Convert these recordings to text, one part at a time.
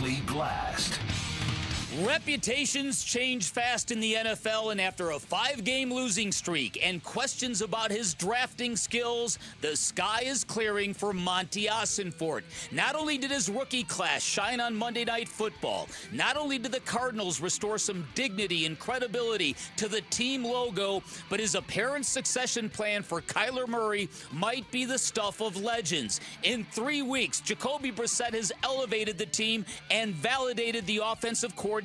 Bickley Blast. Reputations change fast in the NFL, and after a 5-game losing streak and questions about his drafting skills, the sky is clearing for Monty Ossenfort. Not only did his rookie class shine on Monday Night Football, not only did the Cardinals restore some dignity and credibility to the team logo, but his apparent succession plan for Kyler Murray might be the stuff of legends. In 3 weeks, Jacoby Brissett has elevated the team and validated the offensive coordinator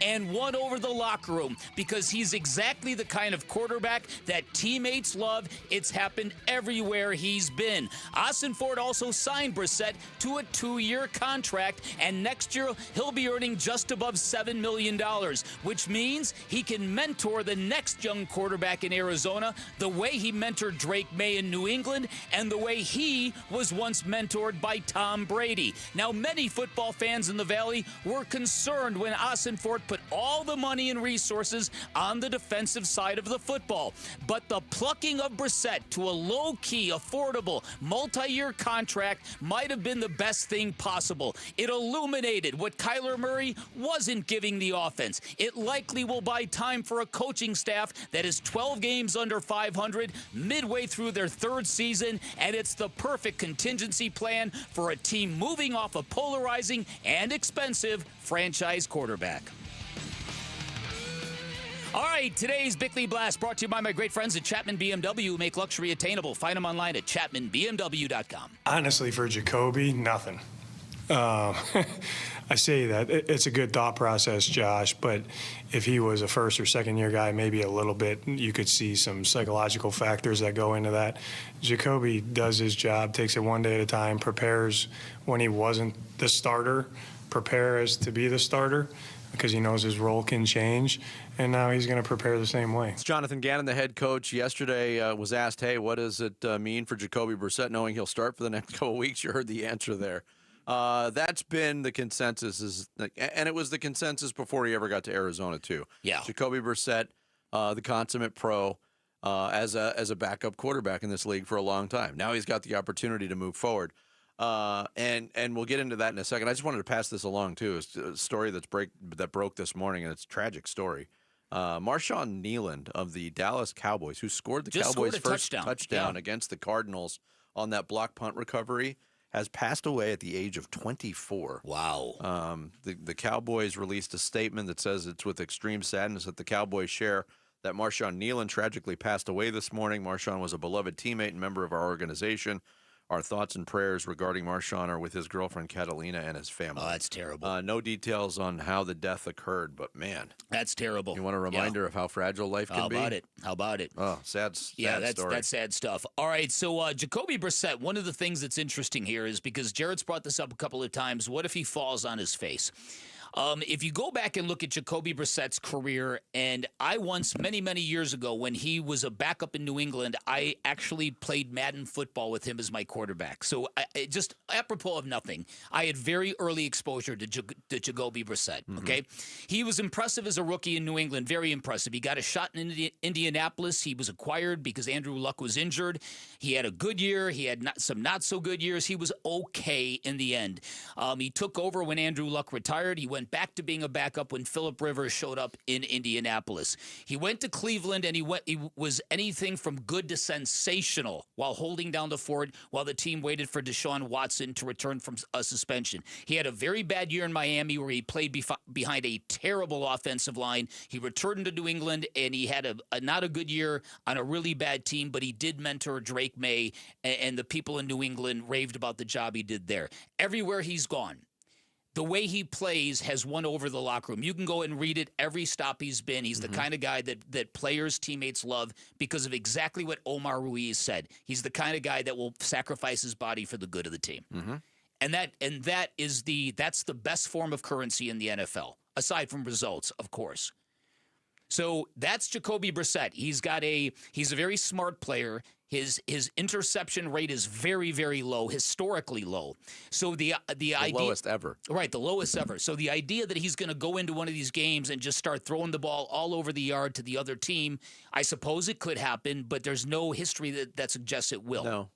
and won over the locker room because he's exactly the kind of quarterback that teammates love. It's happened everywhere he's been. Ossenfort also signed Brassette to a 2-year contract, and next year he'll be earning just above $7 million, which means he can mentor the next young quarterback in Arizona the way he mentored Drake May in New England and the way he was once mentored by Tom Brady. Now, many football fans in the Valley were concerned when Ossenfort put all the money and resources on the defensive side of the football. But the plucking of Brassette to a low-key, affordable, multi-year contract might have been the best thing possible. It illuminated what Kyler Murray wasn't giving the offense. It likely will buy time for a coaching staff that is 12 games under 500, midway through their 3rd season, and it's the perfect contingency plan for a team moving off a polarizing and expensive franchise quarterback. All right, today's Bickley Blast brought to you by my great friends at Chapman BMW, who make luxury attainable. Find them online at chapmanbmw.com. Honestly, for Jacoby, nothing. I say that. It's a good thought process, Josh, but if he was a first or second year guy, maybe a little bit, you could see some psychological factors that go into that. Jacoby does his job, takes it one day at a time, prepares when he wasn't the starter, prepares to be the starter because he knows his role can change, and now he's going to prepare the same way. Jonathan Gannon, the head coach, yesterday was asked, hey, what does it mean for Jacoby Brissett knowing he'll start for the next couple of weeks? You heard the answer there. That's been the consensus, and it was the consensus before he ever got to Arizona, too. Yeah. Jacoby Brissett, the consummate pro, as a backup quarterback in this league for a long time. Now he's got the opportunity to move forward. And we'll get into that in a second. I just wanted to pass this along, too. It's a story that broke this morning, and it's a tragic story. Marshawn Kneeland of the Dallas Cowboys, who scored the Cowboys' first touchdown against the Cardinals on that block punt recovery, has passed away at the age of 24. Wow. The Cowboys released a statement that says it's with extreme sadness that the Cowboys share that Marshawn Kneeland tragically passed away this morning. Marshawn was a beloved teammate and member of our organization. Our thoughts and prayers regarding Marshawn are with his girlfriend, Catalina, and his family. Oh, that's terrible. No details on how the death occurred, but, man. That's terrible. You want a reminder of how fragile life can be? How about it? Oh, sad story. That's sad stuff. All right, so Jacoby Brissett, one of the things that's interesting here is because Jared's brought this up a couple of times, what if he falls on his face? If you go back and look at Jacoby Brissett's career, and I once, many, many years ago, when he was a backup in New England, I actually played Madden football with him as my quarterback. So just apropos of nothing, I had very early exposure to Jacoby Brissett, okay? He was impressive as a rookie in New England, very impressive. He got a shot in Indianapolis. He was acquired because Andrew Luck was injured. He had a good year. He had some not-so-good years. He was okay in the end. He took over when Andrew Luck retired. He went back to being a backup when Phillip Rivers showed up in Indianapolis. He went to Cleveland, and he was anything from good to sensational while holding down the fort while the team waited for Deshaun Watson to return from a suspension. He had a very bad year in Miami where he played behind a terrible offensive line. He returned to New England, and he had a not a good year on a really bad team, but he did mentor Drake May, and the people in New England raved about the job he did there. Everywhere he's gone, the way he plays has won over the locker room. You can go and read it every stop he's been. He's the kind of guy that players, teammates love because of exactly what Omar Ruiz said. He's the kind of guy that will sacrifice his body for the good of the team. And that's the best form of currency in the NFL, aside from results, of course. So that's Jacoby Brissett. He's a very smart player. His interception rate is very, very low, historically low. So the idea, lowest ever. Right, the lowest ever. So the idea that he's going to go into one of these games and just start throwing the ball all over the yard to the other team, I suppose it could happen, but there's no history that suggests it will. No.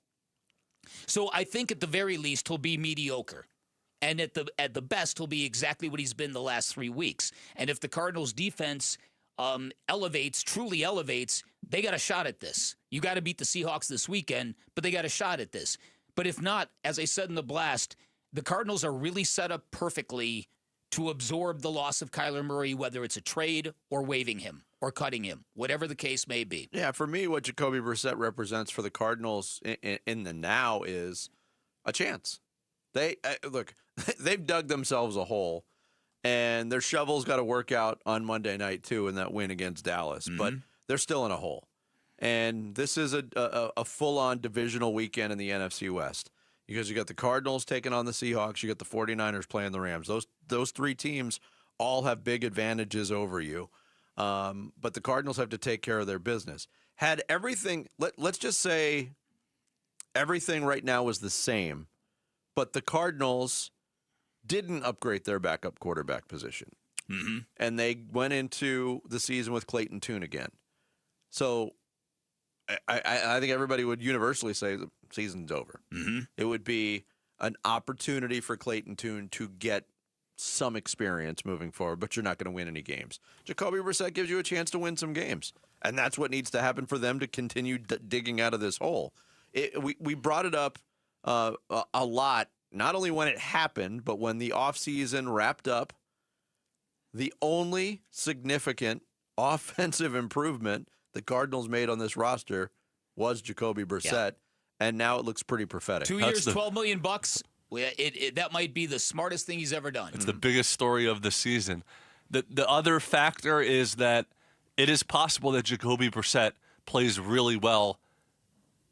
So I think at the very least he'll be mediocre. And at the best, he'll be exactly what he's been the last 3 weeks. And if the Cardinals' defense truly elevates, they got a shot at this. You got to beat the Seahawks this weekend, but they got a shot at this. But if not, as I said in the blast, the Cardinals are really set up perfectly to absorb the loss of Kyler Murray, whether it's a trade or waiving him or cutting him, whatever the case may be. Yeah, for me, what Jacoby Brissett represents for the Cardinals in the now is a chance. Look, they've dug themselves a hole, and their shovel's got to work out on Monday night, too, in that win against Dallas. But they're still in a hole. And this is a full-on divisional weekend in the NFC West. Because you got the Cardinals taking on the Seahawks, you got the 49ers playing the Rams. Those three teams all have big advantages over you. But the Cardinals have to take care of their business. Had everything, let's just say everything right now was the same, but the Cardinals didn't upgrade their backup quarterback position. Mm-hmm. And they went into the season with Clayton Tune again. So I think everybody would universally say the season's over. Mm-hmm. It would be an opportunity for Clayton Tune to get some experience moving forward, but you're not going to win any games. Jacoby Brissett gives you a chance to win some games, and that's what needs to happen for them to continue digging out of this hole. We brought it up a lot, not only when it happened, but when the offseason wrapped up. The only significant offensive improvement the Cardinals made on this roster was Jacoby Brissett, and now it looks pretty prophetic. 2 years, $12 million. That might be the smartest thing he's ever done. It's the biggest story of the season. The other factor is that it is possible that Jacoby Brissett plays really well,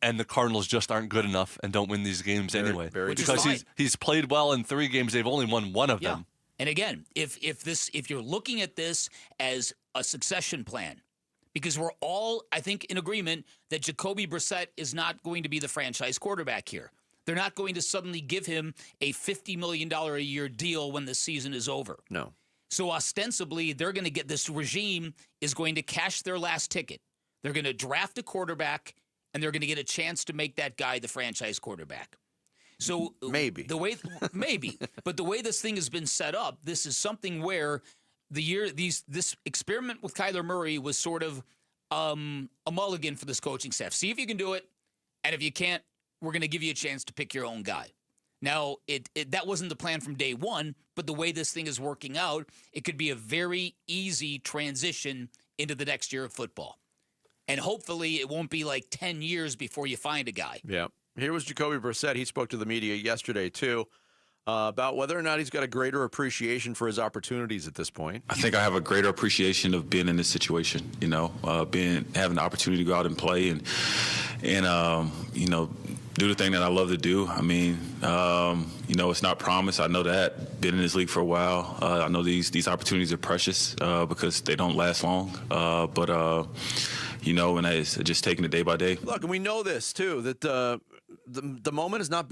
and the Cardinals just aren't good enough and don't win these games anyway. Because he's played well in 3 games, they've only won 1 of them. And again, if you're looking at this as a succession plan, because we're all, I think, in agreement that Jacoby Brissett is not going to be the franchise quarterback here. They're not going to suddenly give him a $50 million a year deal when the season is over. No. So ostensibly, they're going to get, this regime is going to cash their last ticket. They're going to draft a quarterback, and they're going to get a chance to make that guy the franchise quarterback. So maybe. But the way this thing has been set up, this is something where this experiment with Kyler Murray was sort of a mulligan for this coaching staff. See if you can do it, and if you can't, we're going to give you a chance to pick your own guy. Now, that wasn't the plan from day one, but the way this thing is working out, it could be a very easy transition into the next year of football. And hopefully it won't be like 10 years before you find a guy. Yeah. Here was Jacoby Brissett. He spoke to the media yesterday, too, about whether or not he's got a greater appreciation for his opportunities at this point. I think I have a greater appreciation of being in this situation, having the opportunity to go out and play and do the thing that I love to do. I mean, it's not promised. I know that. Been in this league for a while. I know these opportunities are precious because they don't last long. And it's just taking it day by day. Look, and we know this, too, that the moment is not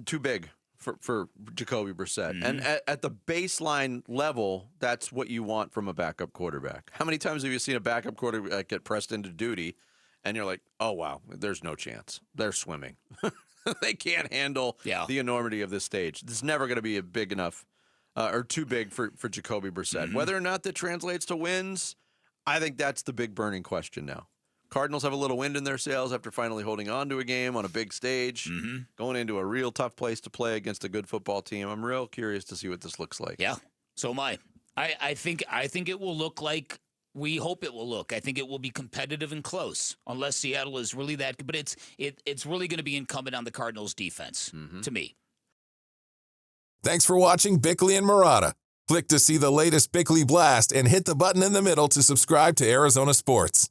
too big for Jacoby Brissett. Mm-hmm. And at the baseline level, that's what you want from a backup quarterback. How many times have you seen a backup quarterback get pressed into duty, and you're like, oh, wow, there's no chance. They're swimming. They can't handle the enormity of this stage. This is never going to be a big enough or too big for Jacoby Brissett. Mm-hmm. Whether or not that translates to wins, I think that's the big burning question now. Cardinals have a little wind in their sails after finally holding on to a game on a big stage, going into a real tough place to play against a good football team. I'm real curious to see what this looks like. Yeah, so am I. I think it will look like we hope it will look. I think it will be competitive and close, unless Seattle is really that good. But it's really going to be incumbent on the Cardinals' defense, to me. Thanks for watching Bickley and Marotta. Click to see the latest Bickley Blast and hit the button in the middle to subscribe to Arizona Sports.